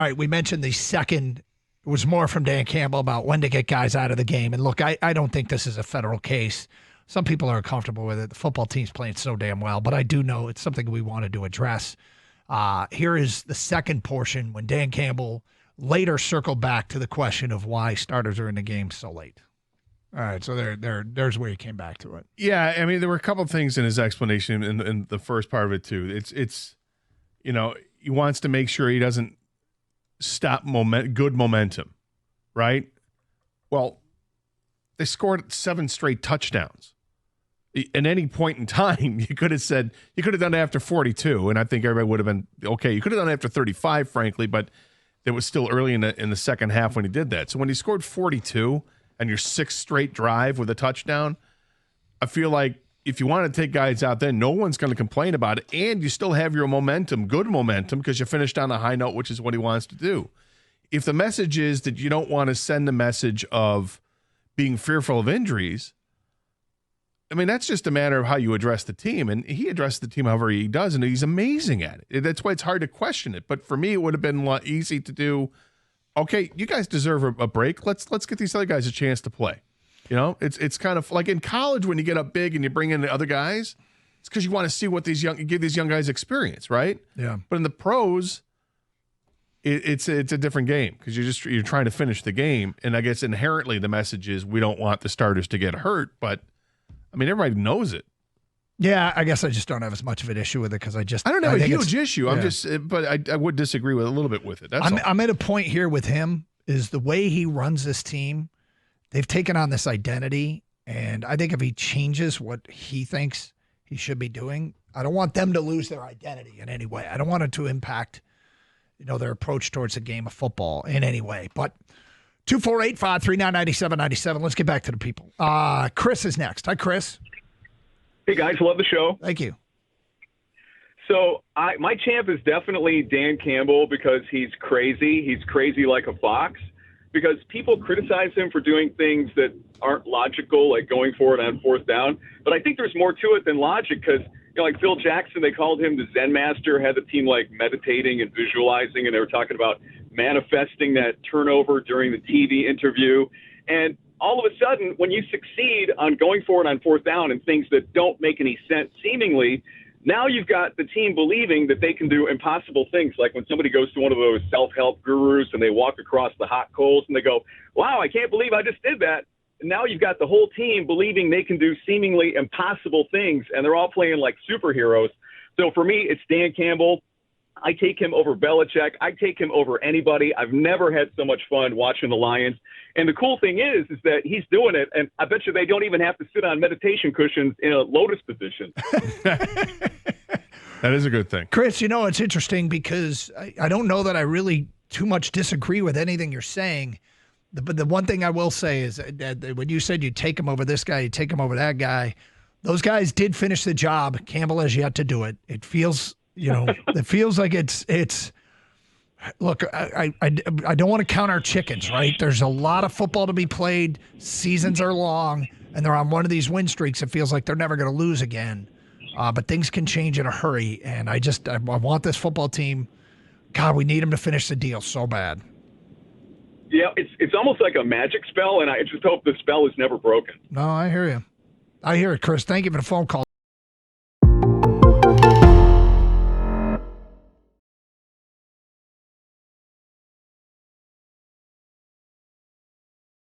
All right, we mentioned the second was more from Dan Campbell about when to get guys out of the game. And look, I don't think this is a federal case. Some people are comfortable with it. The football team's playing so damn well, but I do know it's something we wanted to address. Here is the second portion when Dan Campbell later circled back to the question of why starters are in the game so late. All right, so there's where he came back to it. Yeah, I mean, there were a couple of things in his explanation in the first part of it too. It's he wants to make sure he doesn't stop good momentum, right? Well, they scored 7 straight touchdowns. At any point in time, you could have done it after 42, and I think everybody would have been okay. You could have done it after 35, frankly, but it was still early in the second half when he did that. So when he scored 42 and your 6th straight drive with a touchdown, I feel like if you want to take guys out there, no one's going to complain about it, and you still have your momentum, good momentum, because you finished on a high note, which is what he wants to do. If the message is that you don't want to send the message of being fearful of injuries, I mean, that's just a matter of how you address the team, and he addressed the team however he does, and he's amazing at it. That's why it's hard to question it. But for me, it would have been easy to do, okay, you guys deserve a break. Let's get these other guys a chance to play. You know, it's kind of like in college when you get up big and you bring in the other guys, it's because you want to see what give these young guys experience, right? Yeah. But in the pros, it's a different game because you're trying to finish the game, and I guess inherently the message is we don't want the starters to get hurt, but I mean everybody knows it. Yeah, I guess I just don't have as much of an issue with it because I don't have a huge issue. Yeah. But I would disagree with a little bit with it. I'm at a point here with him is the way he runs this team. They've taken on this identity, and I think if he changes what he thinks he should be doing, I don't want them to lose their identity in any way. I don't want it to impact, their approach towards the game of football in any way. But 248-539-9797. Let's get back to the people. Chris is next. Hi, Chris. Hey, guys. Love the show. Thank you. So my champ is definitely Dan Campbell because he's crazy. He's crazy like a fox. Because people criticize him for doing things that aren't logical, like going for it on 4th down. But I think there's more to it than logic because, like Phil Jackson, they called him the Zen master, had the team like meditating and visualizing, and they were talking about manifesting that turnover during the TV interview. And all of a sudden, when you succeed on going for it on 4th down and things that don't make any sense seemingly, now you've got the team believing that they can do impossible things, like when somebody goes to one of those self-help gurus and they walk across the hot coals and they go, wow, I can't believe I just did that. And now you've got the whole team believing they can do seemingly impossible things, and they're all playing like superheroes. So for me, it's Dan Campbell. I take him over Belichick. I take him over anybody. I've never had so much fun watching the Lions. And the cool thing is that he's doing it, and I bet you they don't even have to sit on meditation cushions in a lotus position. That is a good thing. Chris, it's interesting because I don't know that I really too much disagree with anything you're saying. But the one thing I will say is that when you said you take him over this guy, you take him over that guy, those guys did finish the job. Campbell has yet to do it. It feels, it feels like it's. Look, I don't want to count our chickens, right? There's a lot of football to be played. Seasons are long, and they're on one of these win streaks. It feels like they're never going to lose again. But things can change in a hurry, and I want this football team. God, we need them to finish the deal so bad. Yeah, it's almost like a magic spell, and I just hope the spell is never broken. No, I hear you. I hear it, Chris. Thank you for the phone call.